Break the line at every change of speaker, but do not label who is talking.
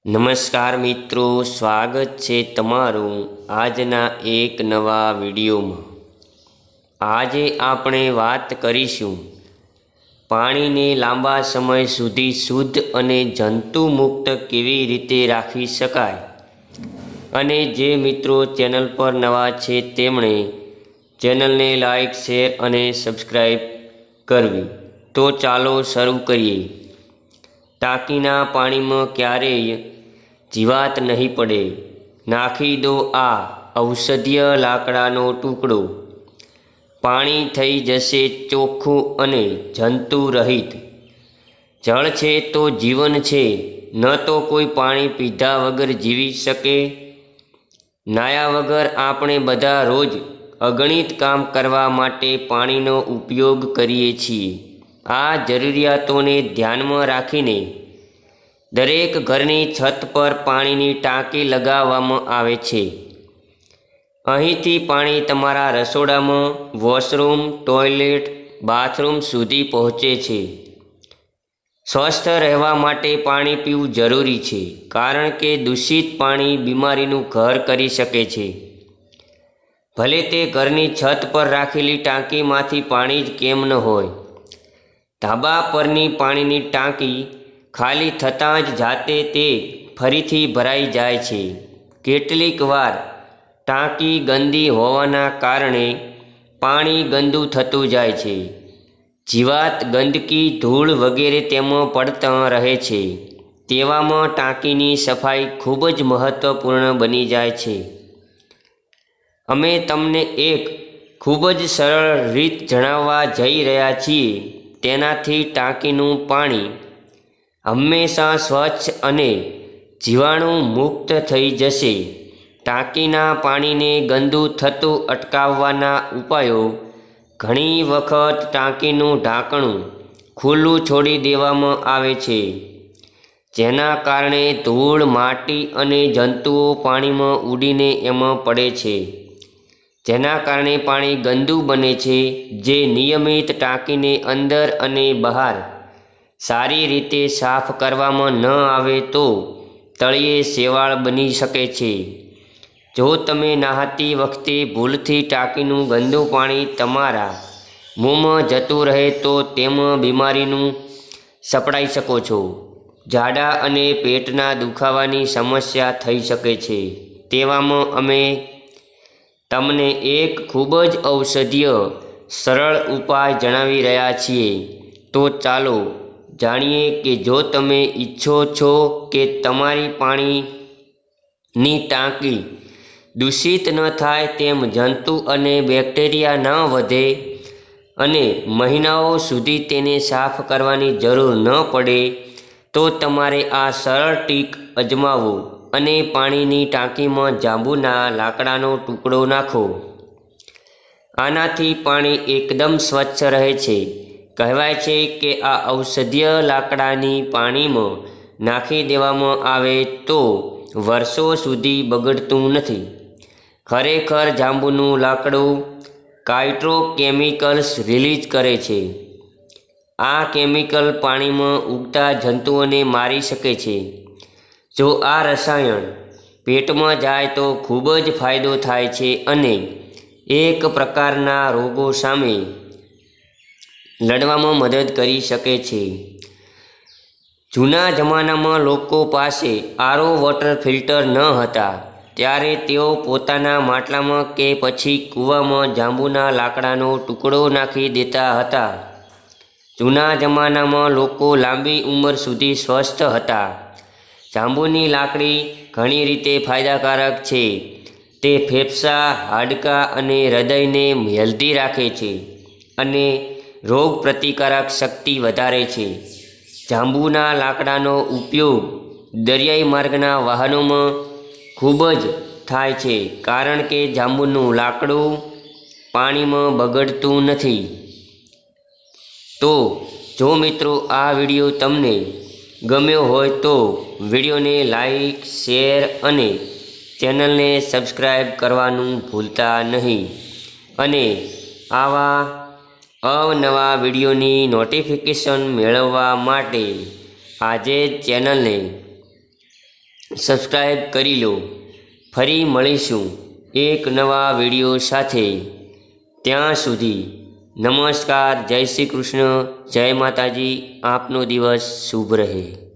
નમસ્કાર મિત્રો, સ્વાગત છે તમારું આજના એક નવા વિડીયોમાં। આજે આપણે વાત કરીશું પાણીને લાંબા સમય સુધી શુદ્ધ અને જંતુમુક્ત કેવી રીતે રાખી શકાય। અને જે મિત્રો ચેનલ પર નવા છે તેમણે ચેનલને લાઈક, શેર અને સબસ્ક્રાઈબ કરવી। તો ચાલો શરૂ કરીએ। ટાંકીના પાણીમાં ક્યારેય જીવાત નહીં પડે। નાખી દો આ ઔષધીય લાકડાનો ટુકડો, પાણી થઈ જશે ચોખ્ખું અને જંતુ રહિત। જળ છે તો જીવન છે, ન તો કોઈ પાણી પીધા વગર જીવી શકે। નાયા વગર આપણે બધા રોજ અગણિત કામ કરવા માટે પાણીનો ઉપયોગ કરીએ છીએ। આ જરૂરિયાતોને ધ્યાનમાં રાખીને દરેક ઘરની છત પર પાણીની ટાંકી લગાવવામાં આવે છે। અહીંથી પાણી તમારા રસોડામાં, વોશરૂમ, ટોયલેટ, બાથરૂમ સુધી પહોંચે છે। સ્વસ્થ રહેવા માટે પાણી પીવું જરૂરી છે, કારણ કે દૂષિત પાણી બીમારીનું ઘર કરી શકે છે। ભલે તે ઘરની છત પર રાખેલી ટાંકીમાંથી પાણી જ કેમ ન હોય। ધાબા પરની પાણીની ટાંકી ખાલી થતાં જ જાતે તે ફરીથી ભરાઈ જાય છે। કેટલીક વાર ટાંકી ગંદી હોવાના કારણે પાણી ગંદુ થતું જાય છે। જીવાત, ગંદકી, ધૂળ વગેરે તેમાં પડતા રહે છે। તેવામાં ટાંકીની સફાઈ ખૂબ જ મહત્ત્વપૂર્ણ બની જાય છે। અમે તમને એક ખૂબ જ સરળ રીત જણાવવા જઈ રહ્યા છીએ। તેનાથી ટાંકીનું પાણી હંમેશા સ્વચ્છ અને જીવાણુ મુક્ત થઈ જશે। ટાંકીના પાણીને ગંદુ થતું અટકાવવાના ઉપાયો: ઘણી વખત ટાંકીનું ઢાંકણું ખુલ્લું છોડી દેવામાં આવે છે, જેના કારણે ધૂળ, માટી અને જંતુઓ પાણીમાં ઉડીને એમાં પડે છે, જેના કારણે પાણી ગંદુ બને છે। જે નિયમિત ટાંકીને અંદર અને બહાર સારી રીતે સાફ કરવામાં ન આવે તો તળિયે શેવાળ બની શકે છે। જો તમે નહાતી વખતે ભૂલથી ટાંકીનું ગંદુ પાણી તમારા મોંમાં જતું રહે તો તેમાં બીમારીનું સપડાઈ શકો છો। ઝાડા અને પેટના દુખાવાની સમસ્યા થઈ શકે છે। તેવામાં અમે તમને એક ખૂબ જ ઔષધીય સરળ ઉપાય જણાવી રહ્યા છીએ। તો ચાલો જાણીએ કે જો તમે ઈચ્છો છો કે તમારી પાણીની ટાંકી દૂષિત ન થાય, તેમ જંતુ અને બેક્ટેરિયા ન વધે અને મહિનાઓ સુધી તેને સાફ કરવાની જરૂર ન પડે, તો તમારે આ સરળ ટ્રીક અજમાવો અને પાણીની ટાંકીમાં જાંબુના લાકડાનો ટુકડો નાખો। આનાથી પાણી એકદમ સ્વચ્છ રહે છે। કહેવાય છે કે આ ઔષધીય લાકડાની પાણીમાં નાખી દેવામાં આવે તો વર્ષો સુધી બગડતું નથી। ખરેખર જાંબુનું લાકડું ફાઇટોકેમિકલ્સ રિલીઝ કરે છે। આ કેમિકલ પાણીમાં ઉગતા જંતુઓને મારી શકે છે। જો આ રસાયણ પેટમાં જાય તો ખૂબ જ ફાયદો થાય છે અને એક પ્રકારના રોગો સામે લડવામાં મદદ કરી શકે છે। જૂના જમાનામાં લોકો પાસે આરો વોટર ફિલ્ટર ન હતા, ત્યારે તેઓ પોતાના માટલામાં કે પછી કૂવામાં જાંબુના લાકડાનો ટુકડો નાખી દેતા હતા। જૂના જમાનામાં લોકો લાંબી ઉંમર સુધી સ્વસ્થ હતા। જાંબુની લાકડી ઘણી રીતે ફાયદાકારક છે। તે ફેફસાં, હાડકાં અને હૃદયને હેલ્ધી રાખે છે અને રોગ પ્રતિકારક શક્તિ વધારે છે। જાંબુના લાકડાનો ઉપયોગ દરિયાઈ માર્ગના વાહનોમાં ખૂબ જ થાય છે, કારણ કે જાંબુનું લાકડું પાણીમાં બગડતું નથી। તો જો મિત્રો આ વિડીયો તમને ગમ્યો હોય તો વિડીયોને લાઈક, શેર અને ચેનલને સબસ્ક્રાઈબ કરવાનું ભૂલતા નહીં। અને આવા અવનવા વિડીયોની નોટિફિકેશન મેળવવા માટે આજે જ ચેનલને સબસ્ક્રાઈબ કરી લો। ફરી મળીશું એક નવા વિડીયો સાથે। ત્યાં સુધી નમસ્કાર, જય શ્રી કૃષ્ણ, જય માતાજી। આપનો દિવસ શુભ રહે।